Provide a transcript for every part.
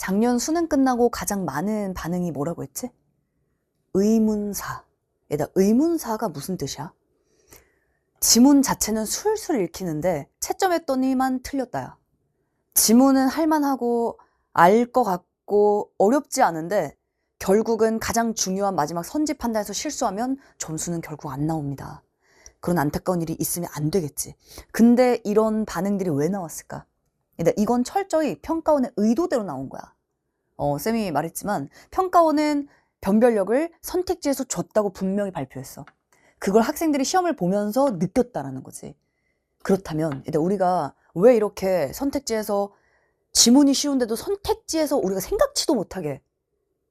작년 수능 끝나고 가장 많은 반응이 뭐라고 했지? 의문사. 얘들아, 의문사가 무슨 뜻이야? 지문 자체는 술술 읽히는데 채점했더니만 틀렸다야. 지문은 할만하고 알 것 같고 어렵지 않은데 결국은 가장 중요한 마지막 선지 판단에서 실수하면 점수는 결국 안 나옵니다. 그런 안타까운 일이 있으면 안 되겠지. 근데 이런 반응들이 왜 나왔을까? 이건 철저히 평가원의 의도대로 나온 거야. 쌤이 말했지만 평가원은 변별력을 선택지에서 줬다고 분명히 발표했어. 그걸 학생들이 시험을 보면서 느꼈다라는 거지. 그렇다면 우리가 왜 이렇게 선택지에서 지문이 쉬운데도 선택지에서 우리가 생각지도 못하게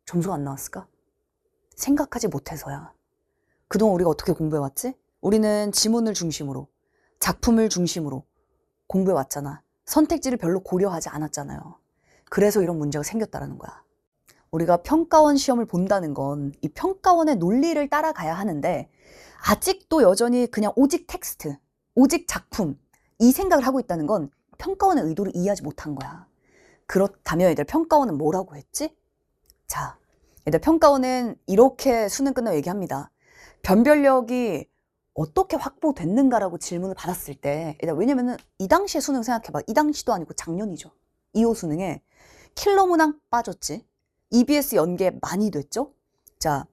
점수가 안 나왔을까? 생각하지 못해서야. 그동안 우리가 어떻게 공부해왔지? 우리는 지문을 중심으로, 작품을 중심으로 공부해왔잖아. 선택지를 별로 고려하지 않았잖아요. 그래서 이런 문제가 생겼다는 거야. 우리가 평가원 시험을 본다는 건 이 평가원의 논리를 따라가야 하는데 아직도 여전히 그냥 오직 텍스트, 오직 작품 이 생각을 하고 있다는 건 평가원의 의도를 이해하지 못한 거야. 그렇다면 얘들 평가원은 뭐라고 했지? 자, 얘들 평가원은 이렇게 수능 끝나고 얘기합니다. 변별력이 어떻게 확보됐는가라고 질문을 받았을 때, 왜냐면은 이 당시의 수능 생각해봐. 이 당시도 아니고 작년이죠. 2호 수능에 킬러 문항 빠졌지. EBS 연계 많이 됐죠. 자,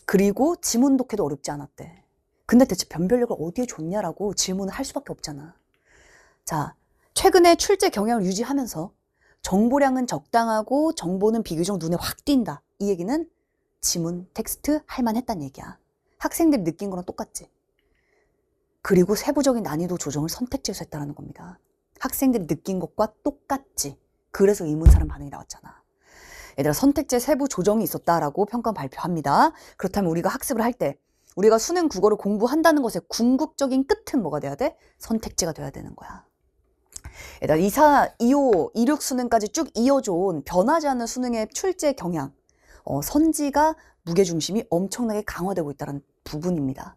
그리고 지문 독해도 어렵지 않았대. 근데 대체 변별력을 어디에 줬냐라고 질문을 할 수밖에 없잖아. 자, 최근에 출제 경향을 유지하면서 정보량은 적당하고 정보는 비교적 눈에 확 띈다. 이 얘기는 지문, 텍스트 할만했다는 얘기야. 학생들이 느낀 거랑 똑같지. 그리고 세부적인 난이도 조정을 선택지에서 했다는 겁니다. 학생들이 느낀 것과 똑같지. 그래서 의문사란 반응이 나왔잖아. 얘들아, 선택지에 세부 조정이 있었다라고 평가 발표합니다. 그렇다면 우리가 학습을 할 때 우리가 수능 국어를 공부한다는 것의 궁극적인 끝은 뭐가 돼야 돼? 선택지가 돼야 되는 거야. 얘들아, 2사, 2호, 26 수능까지 쭉 이어져온 변하지 않는 수능의 출제 경향, 선지가 무게중심이 엄청나게 강화되고 있다는 부분입니다.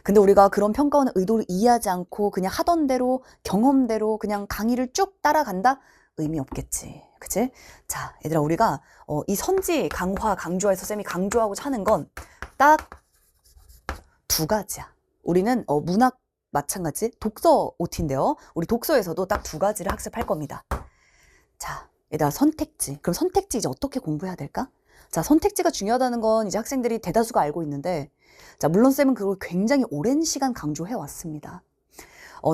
근데 우리가 그런 평가원의 의도를 이해하지 않고 그냥 하던 대로 경험대로 그냥 강의를 쭉 따라간다? 의미 없겠지. 그치? 자, 얘들아, 우리가 이 선지 강화, 강조해서 쌤이 강조하고 하는 건 딱 두 가지야. 우리는 문학 마찬가지 독서 OT인데요. 우리 독서에서도 딱 두 가지를 학습할 겁니다. 자, 얘들아, 선택지. 그럼 선택지 이제 어떻게 공부해야 될까? 자, 선택지가 중요하다는 건 이제 학생들이 대다수가 알고 있는데, 자, 물론 쌤은 그걸 굉장히 오랜 시간 강조해 왔습니다.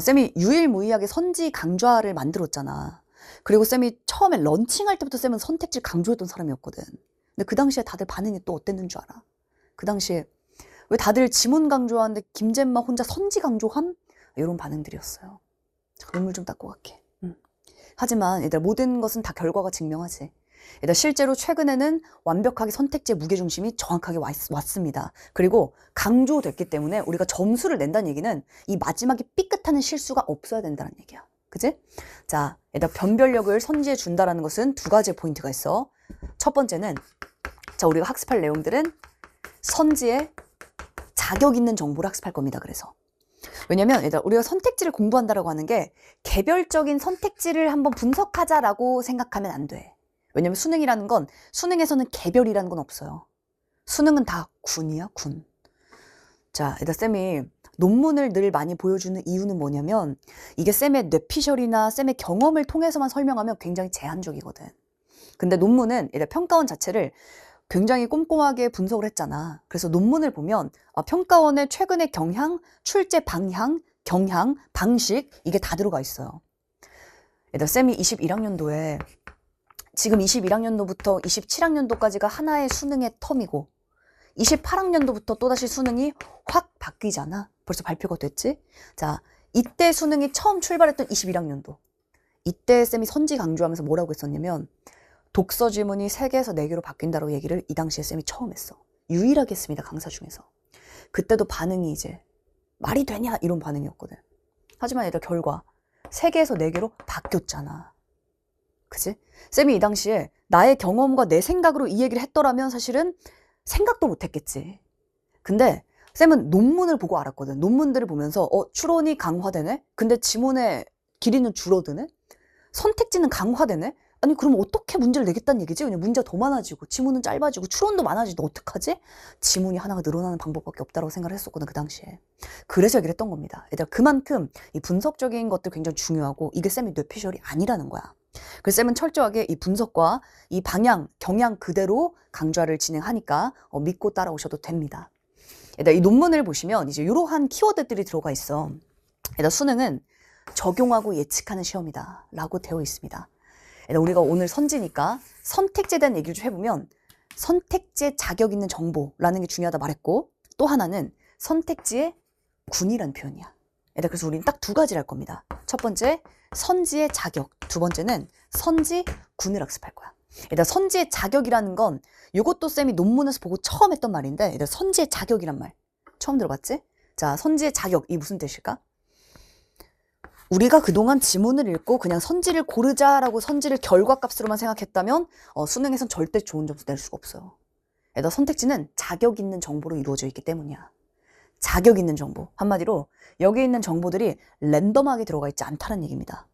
쌤이 유일무이하게 선지 강좌를 만들었잖아. 그리고 쌤이 처음에 런칭할 때부터 쌤은 선택지를 강조했던 사람이었거든. 근데 그 당시에 다들 반응이 또 어땠는 줄 알아? 그 당시에 왜 다들 지문 강조하는데 김잼마 혼자 선지 강조함? 이런 반응들이었어요. 자, 눈물 좀 닦고 갈게. 하지만 얘들아, 모든 것은 다 결과가 증명하지. 얘들아, 실제로 최근에는 완벽하게 선택지의 무게중심이 정확하게 왔습니다. 그리고 강조됐기 때문에 우리가 점수를 낸다는 얘기는 이 마지막에 삐끗하는 실수가 없어야 된다는 얘기야. 그치? 자, 얘들아, 변별력을 선지해 준다는 것은 두 가지의 포인트가 있어. 첫 번째는, 자, 우리가 학습할 내용들은 선지에 자격 있는 정보를 학습할 겁니다. 그래서 왜냐면 얘들아, 우리가 선택지를 공부한다라고 하는 게 개별적인 선택지를 한번 분석하자라고 생각하면 안 돼. 왜냐면 수능이라는 건, 수능에서는 개별이라는 건 없어요. 수능은 다 군이야, 군. 자, 얘들아, 쌤이 논문을 늘 많이 보여주는 이유는 뭐냐면 이게 쌤의 뇌피셜이나 쌤의 경험을 통해서만 설명하면 굉장히 제한적이거든. 근데 논문은 얘들아, 평가원 자체를 굉장히 꼼꼼하게 분석을 했잖아. 그래서 논문을 보면 평가원의 최근의 경향, 출제 방향, 경향, 방식 이게 다 들어가 있어요. 얘들아, 쌤이 21학년도에 지금 21학년도부터 27학년도까지가 하나의 수능의 텀이고 28학년도부터 또다시 수능이 확 바뀌잖아. 벌써 발표가 됐지? 자, 이때 수능이 처음 출발했던 21학년도. 이때 쌤이 선지 강조하면서 뭐라고 했었냐면 독서 지문이 3개에서 4개로 바뀐다고 얘기를 이 당시에 쌤이 처음 했어. 유일하게 했습니다. 강사 중에서. 그때도 반응이 이제 말이 되냐 이런 반응이었거든. 하지만 얘들 결과 3개에서 4개로 바뀌었잖아. 그치? 쌤이 이 당시에 나의 경험과 내 생각으로 이 얘기를 했더라면 사실은 생각도 못했겠지. 근데 쌤은 논문을 보고 알았거든. 논문들을 보면서 추론이 강화되네? 근데 지문의 길이는 줄어드네? 선택지는 강화되네? 아니 그럼 어떻게 문제를 내겠다는 얘기지? 왜냐면 문제가 더 많아지고 지문은 짧아지고 추론도 많아지고 어떡하지? 지문이 하나가 늘어나는 방법밖에 없다고 생각을 했었거든 그 당시에. 그래서 얘기를 했던 겁니다. 얘들아 그만큼 이 분석적인 것들 굉장히 중요하고 이게 쌤이 뇌피셜이 아니라는 거야. 그래서 쌤은 철저하게 이 분석과 이 방향, 경향 그대로 강좌를 진행하니까 믿고 따라오셔도 됩니다. 얘들아 이 논문을 보시면 이제 이러한 키워드들이 들어가 있어. 얘들아 수능은 적용하고 예측하는 시험이다 라고 되어 있습니다. 우리가 오늘 선지니까 선택지에 대한 얘기를 좀 해보면 선택지에 자격 있는 정보라는 게 중요하다 말했고 또 하나는 선택지의 군이라는 표현이야. 그래서 우리는 딱 두 가지를 할 겁니다. 첫 번째 선지의 자격, 두 번째는 선지 군을 학습할 거야. 선지의 자격이라는 건 이것도 쌤이 논문에서 보고 처음 했던 말인데 선지의 자격이란 말 처음 들어봤지? 자, 선지의 자격 이 무슨 뜻일까? 우리가 그동안 지문을 읽고 그냥 선지를 고르자라고 선지를 결과값으로만 생각했다면 수능에선 절대 좋은 점수 낼 수가 없어요. 선택지는 자격 있는 정보로 이루어져 있기 때문이야. 자격 있는 정보. 한마디로 여기 있는 정보들이 랜덤하게 들어가 있지 않다는 얘기입니다.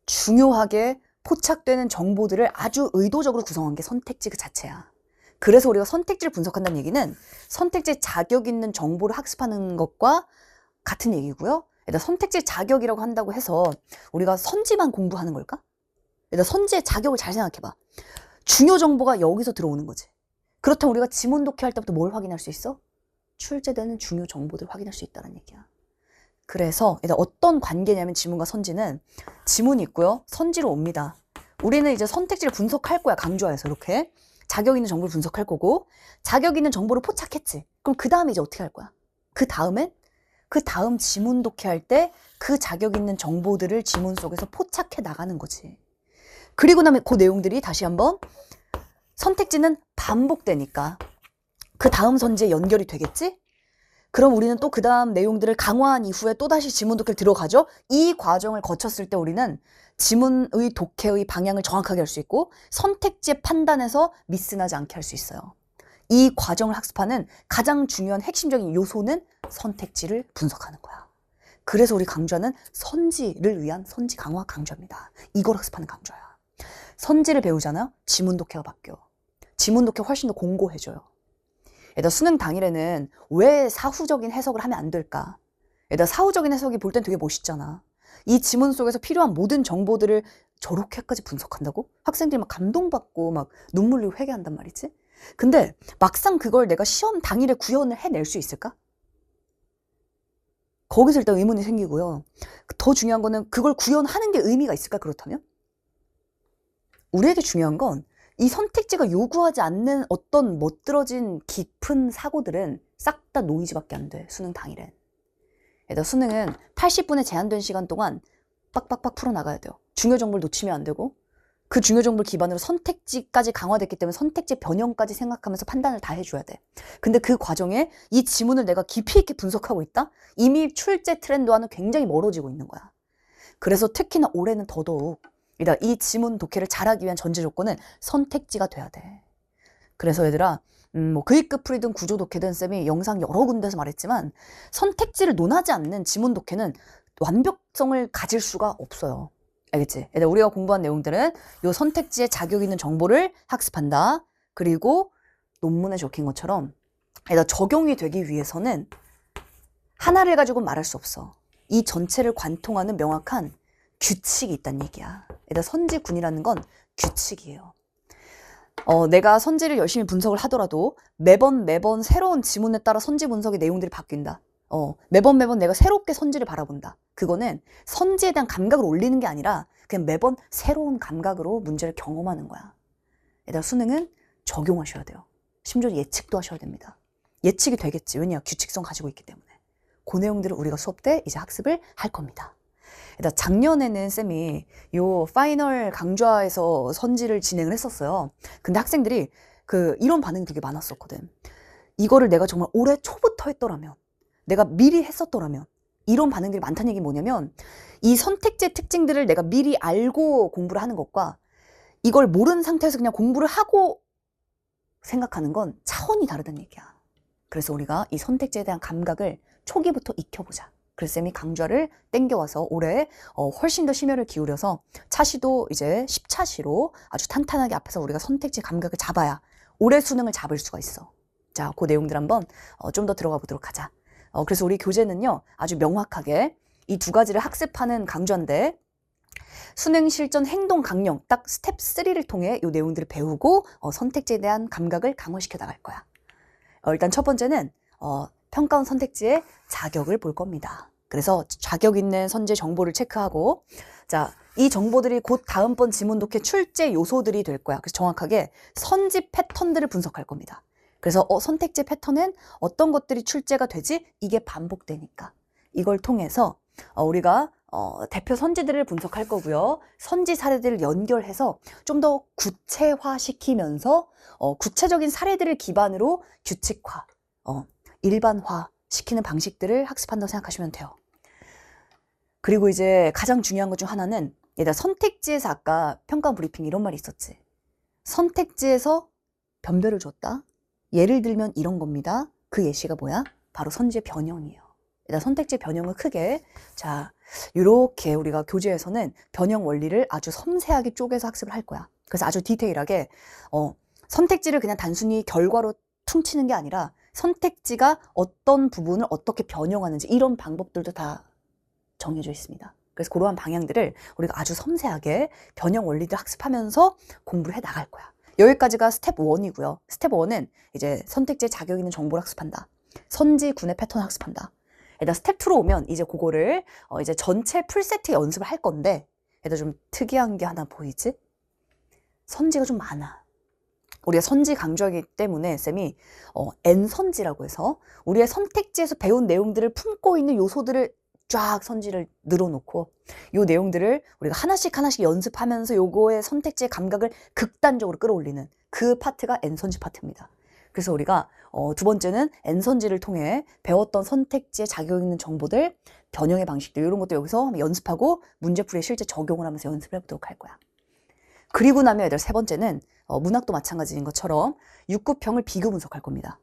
중요하게 포착되는 정보들을 아주 의도적으로 구성한 게 선택지 그 자체야. 그래서 우리가 선택지를 분석한다는 얘기는 선택지에 자격 있는 정보를 학습하는 것과 같은 얘기고요. 선택지 자격이라고 한다고 해서 우리가 선지만 공부하는 걸까? 선지의 자격을 잘 생각해봐. 중요 정보가 여기서 들어오는 거지. 그렇다면 우리가 지문 독해할 때부터 뭘 확인할 수 있어? 출제되는 중요 정보들을 확인할 수 있다는 얘기야. 그래서 어떤 관계냐면 지문과 선지는 지문이 있고요. 선지로 옵니다. 우리는 이제 선택지를 분석할 거야. 강좌에서 이렇게. 자격 있는 정보를 분석할 거고 자격 있는 정보를 포착했지. 그럼 그 다음에 이제 어떻게 할 거야? 그 다음 지문 독해할 때 그 자격 있는 정보들을 지문 속에서 포착해 나가는 거지. 그리고 나면 그 내용들이 다시 한번 선택지는 반복되니까 그 다음 선지에 연결이 되겠지? 그럼 우리는 또 그 다음 내용들을 강화한 이후에 또다시 지문 독해를 들어가죠? 이 과정을 거쳤을 때 우리는 지문의 독해의 방향을 정확하게 할 수 있고 선택지의 판단에서 미스나지 않게 할 수 있어요. 이 과정을 학습하는 가장 중요한 핵심적인 요소는 선택지를 분석하는 거야. 그래서 우리 강좌는 선지를 위한 선지 강화 강좌입니다. 이걸 학습하는 강좌야. 선지를 배우잖아요. 지문 독해가 바뀌어. 지문 독해 훨씬 더 공고해져요. 수능 당일에는 왜 사후적인 해석을 하면 안 될까? 사후적인 해석이 볼 땐 되게 멋있잖아. 이 지문 속에서 필요한 모든 정보들을 저렇게까지 분석한다고? 학생들이 막 감동받고 막 눈물 흘리고 회개한단 말이지. 근데 막상 그걸 내가 시험 당일에 구현을 해낼 수 있을까? 거기서 일단 의문이 생기고요. 더 중요한 거는 그걸 구현하는 게 의미가 있을까 그렇다면? 우리에게 중요한 건 이 선택지가 요구하지 않는 어떤 멋들어진 깊은 사고들은 싹 다 노이즈밖에 안 돼. 수능 당일엔. 수능은 80분의 제한된 시간 동안 빡빡빡 풀어나가야 돼요. 중요 정보를 놓치면 안 되고 그 중요 정보를 기반으로 선택지까지 강화됐기 때문에 선택지 변형까지 생각하면서 판단을 다 해줘야 돼. 근데 그 과정에 이 지문을 내가 깊이 있게 분석하고 있다? 이미 출제 트렌드와는 굉장히 멀어지고 있는 거야. 그래서 특히나 올해는 더더욱 이 지문 독해를 잘하기 위한 전제 조건은 선택지가 돼야 돼. 그래서 얘들아 뭐 그입급 풀이든 구조 독해든 쌤이 영상 여러 군데서 말했지만 선택지를 논하지 않는 지문 독해는 완벽성을 가질 수가 없어요. 알겠지? 얘들아 우리가 공부한 내용들은 요 선택지에 자격 있는 정보를 학습한다. 그리고 논문에 적힌 것처럼 얘들아 적용이 되기 위해서는 하나를 가지고 말할 수 없어. 이 전체를 관통하는 명확한 규칙이 있다는 얘기야. 얘들아 선지군이라는 건 규칙이에요. 내가 선지를 열심히 분석을 하더라도 매번 새로운 지문에 따라 선지 분석의 내용들이 바뀐다. 매번 내가 새롭게 선지를 바라본다. 그거는 선지에 대한 감각을 올리는 게 아니라 그냥 매번 새로운 감각으로 문제를 경험하는 거야. 얘들아 수능은 적용하셔야 돼요. 심지어 예측도 하셔야 됩니다. 예측이 되겠지. 왜냐? 규칙성 가지고 있기 때문에. 그 내용들을 우리가 수업 때 이제 학습을 할 겁니다. 일단 작년에는 쌤이 요 파이널 강좌에서 선지를 진행을 했었어요. 근데 학생들이 이런 반응이 되게 많았었거든. 이거를 내가 정말 올해 초부터 했더라면, 내가 미리 했었더라면, 이런 반응들이 많다는 얘기 뭐냐면 이 선택지의 특징들을 내가 미리 알고 공부를 하는 것과 이걸 모르는 상태에서 그냥 공부를 하고 생각하는 건 차원이 다르다는 얘기야. 그래서 우리가 이 선택지에 대한 감각을 초기부터 익혀보자. 그래서 쌤이 강좌를 땡겨와서 올해 훨씬 더 심혈을 기울여서 차시도 이제 10차시로 아주 탄탄하게 앞에서 우리가 선택지 감각을 잡아야 올해 수능을 잡을 수가 있어. 자, 그 내용들 한번 좀 더 들어가 보도록 하자. 그래서 우리 교재는요, 아주 명확하게 이 두 가지를 학습하는 강좌인데, 수능 실전 행동 강령 딱 스텝 3를 통해 이 내용들을 배우고 선택지에 대한 감각을 강화시켜 나갈 거야. 일단 첫 번째는 평가원 선택지의 자격을 볼 겁니다. 그래서 자격 있는 선제 정보를 체크하고, 자, 이 정보들이 곧 다음번 지문 독해 출제 요소들이 될 거야. 그래서 정확하게 선지 패턴들을 분석할 겁니다. 그래서 선택지 패턴은 어떤 것들이 출제가 되지? 이게 반복되니까. 이걸 통해서 우리가 대표 선지들을 분석할 거고요. 선지 사례들을 연결해서 좀 더 구체화시키면서 구체적인 사례들을 기반으로 규칙화, 일반화 시키는 방식들을 학습한다고 생각하시면 돼요. 그리고 이제 가장 중요한 것 중 하나는, 얘들아, 선택지에서 아까 평가 브리핑 이런 말이 있었지. 선택지에서 변별을 줬다. 예를 들면 이런 겁니다. 그 예시가 뭐야? 바로 선지의 변형이에요. 일단 선택지 변형을 크게, 자, 이렇게 우리가 교재에서는 변형 원리를 아주 섬세하게 쪼개서 학습을 할 거야. 그래서 아주 디테일하게 선택지를 그냥 단순히 결과로 퉁치는 게 아니라 선택지가 어떤 부분을 어떻게 변형하는지 이런 방법들도 다 정해져 있습니다. 그래서 그러한 방향들을 우리가 아주 섬세하게 변형 원리들 학습하면서 공부를 해 나갈 거야. 여기까지가 스텝 1이고요. 스텝 1은 이제 선택지에 자격 있는 정보를 학습한다. 선지 군의 패턴 학습한다. 얘들아, 스텝 2로 오면 이제 그거를 이제 전체 풀세트 연습을 할 건데, 얘들아, 좀 특이한 게 하나 보이지? 선지가 좀 많아. 우리가 선지 강조하기 때문에 쌤이 N선지라고 해서 우리의 선택지에서 배운 내용들을 품고 있는 요소들을 쫙 선지를 늘어놓고, 요 내용들을 우리가 하나씩 연습하면서 요거의 선택지의 감각을 극단적으로 끌어올리는 그 파트가 N선지 파트입니다. 그래서 우리가 두 번째는 N선지를 통해 배웠던 선택지에 자격 있는 정보들, 변형의 방식들, 이런 것도 여기서 연습하고 문제풀이에 실제 적용을 하면서 연습을 해보도록 할 거야. 그리고 나면 얘들 세 번째는 문학도 마찬가지인 것처럼 6, 9평을 비교 분석할 겁니다.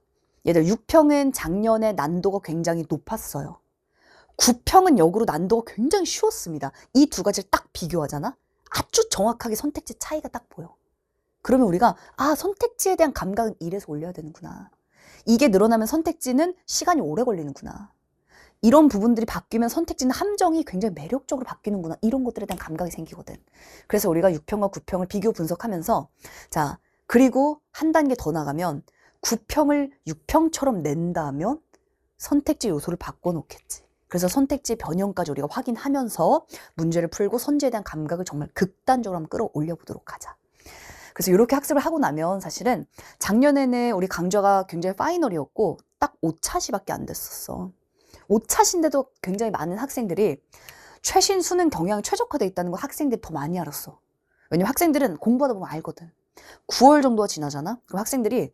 얘들 6평은 작년에 난도가 굉장히 높았어요. 9평은 역으로 난도가 굉장히 쉬웠습니다. 이 두 가지를 딱 비교하잖아? 아주 정확하게 선택지 차이가 딱 보여. 그러면 우리가 선택지에 대한 감각은 이래서 올려야 되는구나. 이게 늘어나면 선택지는 시간이 오래 걸리는구나. 이런 부분들이 바뀌면 선택지는 함정이 굉장히 매력적으로 바뀌는구나. 이런 것들에 대한 감각이 생기거든. 그래서 우리가 6평과 9평을 비교 분석하면서, 자, 그리고 한 단계 더 나가면 9평을 6평처럼 낸다면 선택지 요소를 바꿔놓겠지. 그래서 선택지 변형까지 우리가 확인하면서 문제를 풀고 선지에 대한 감각을 정말 극단적으로 한번 끌어올려 보도록 하자. 그래서 이렇게 학습을 하고 나면 사실은 작년에는 우리 강좌가 굉장히 파이널이었고 딱 5차시밖에 안 됐었어. 5차시인데도 굉장히 많은 학생들이 최신 수능 경향이 최적화되어 있다는 걸 학생들이 더 많이 알았어. 왜냐면 학생들은 공부하다 보면 알거든. 9월 정도가 지나잖아? 그럼 학생들이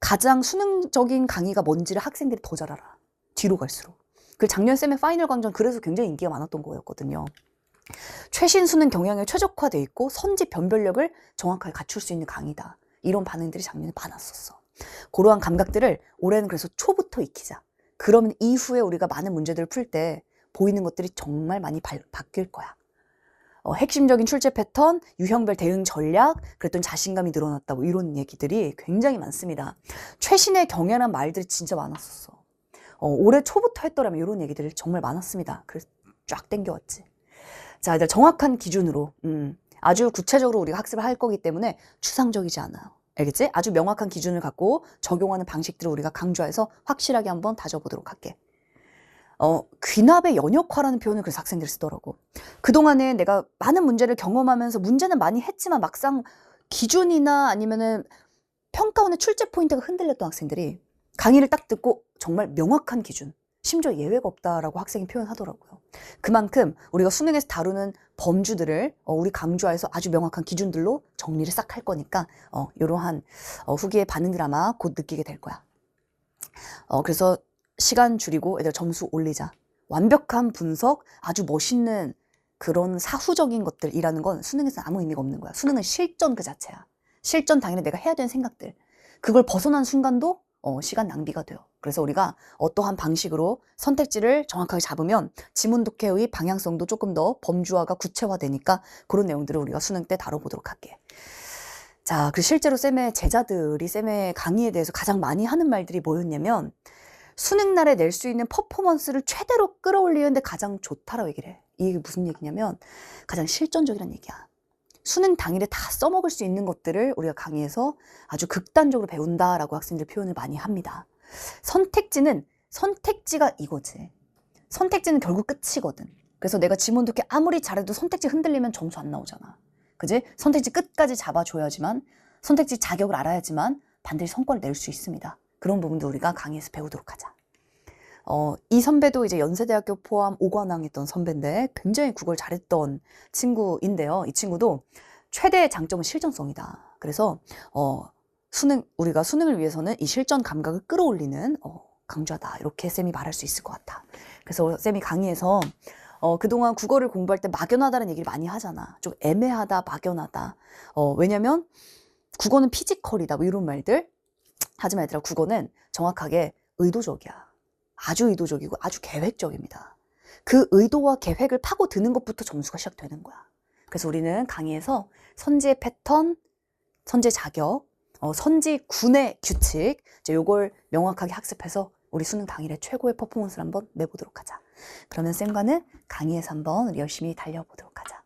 가장 수능적인 강의가 뭔지를 학생들이 더 잘 알아. 뒤로 갈수록. 그 작년 쌤의 파이널 강좌는 그래서 굉장히 인기가 많았던 거였거든요. 최신 수능 경향에 최적화되어 있고 선지 변별력을 정확하게 갖출 수 있는 강의다. 이런 반응들이 작년에 많았었어. 그러한 감각들을 올해는 그래서 초부터 익히자. 그러면 이후에 우리가 많은 문제들을 풀 때 보이는 것들이 정말 많이 바뀔 거야. 핵심적인 출제 패턴, 유형별 대응 전략, 그랬더니 자신감이 늘어났다고 이런 얘기들이 굉장히 많습니다. 최신의 경향한 말들이 진짜 많았었어. 올해 초부터 했더라면 이런 얘기들이 정말 많았습니다. 그래서 쫙 땡겨왔지. 자, 이제 정확한 기준으로 아주 구체적으로 우리가 학습을 할 거기 때문에 추상적이지 않아요. 알겠지? 아주 명확한 기준을 갖고 적용하는 방식들을 우리가 강조해서 확실하게 한번 다져보도록 할게. 귀납의 연역화라는 표현을 그래서 학생들이 쓰더라고. 그동안에 내가 많은 문제를 경험하면서 문제는 많이 했지만 막상 기준이나 아니면은 평가원의 출제 포인트가 흔들렸던 학생들이 강의를 딱 듣고 정말 명확한 기준, 심지어 예외가 없다라고 학생이 표현하더라고요. 그만큼 우리가 수능에서 다루는 범주들을 우리 강좌에서 아주 명확한 기준들로 정리를 싹 할 거니까 이러한 후기의 반응들 아마 곧 느끼게 될 거야. 그래서 시간 줄이고 애들 점수 올리자. 완벽한 분석, 아주 멋있는 그런 사후적인 것들이라는 건 수능에서는 아무 의미가 없는 거야. 수능은 실전 그 자체야. 실전 당연히 내가 해야 되는 생각들. 그걸 벗어난 순간도 시간 낭비가 돼요. 그래서 우리가 어떠한 방식으로 선택지를 정확하게 잡으면 지문 독해의 방향성도 조금 더 범주화가 구체화되니까 그런 내용들을 우리가 수능 때 다뤄보도록 할게. 자, 그 실제로 쌤의 제자들이 쌤의 강의에 대해서 가장 많이 하는 말들이 뭐였냐면 수능 날에 낼 수 있는 퍼포먼스를 최대로 끌어올리는데 가장 좋다라고 얘기를 해. 이게 무슨 얘기냐면 가장 실전적이라는 얘기야. 수능 당일에 다 써먹을 수 있는 것들을 우리가 강의에서 아주 극단적으로 배운다라고 학생들 표현을 많이 합니다. 선택지가 이거지. 선택지는 결국 끝이거든. 그래서 내가 지문 독해 아무리 잘해도 선택지 흔들리면 점수 안 나오잖아. 그지? 선택지 끝까지 잡아줘야지만, 선택지 자격을 알아야지만 반드시 성과를 낼 수 있습니다. 그런 부분도 우리가 강의에서 배우도록 하자. 이 선배도 이제 연세대학교 포함 5관왕 했던 선배인데 굉장히 국어를 잘했던 친구인데요. 이 친구도 최대의 장점은 실전성이다. 그래서 우리가 수능을 위해서는 이 실전 감각을 끌어올리는 강좌다. 이렇게 쌤이 말할 수 있을 것 같아. 그래서 쌤이 강의에서 그동안 국어를 공부할 때 막연하다는 얘기를 많이 하잖아. 좀 애매하다, 막연하다. 왜냐면 국어는 피지컬이다. 뭐 이런 말들. 하지만 얘들아, 국어는 정확하게 의도적이야. 아주 의도적이고 아주 계획적입니다. 그 의도와 계획을 파고드는 것부터 점수가 시작되는 거야. 그래서 우리는 강의에서 선지의 패턴, 선지 자격, 선지군의 규칙, 이제 요걸 명확하게 학습해서 우리 수능 당일에 최고의 퍼포먼스를 한번 내보도록 하자. 그러면 쌤과는 강의에서 한번 우리 열심히 달려보도록 하자.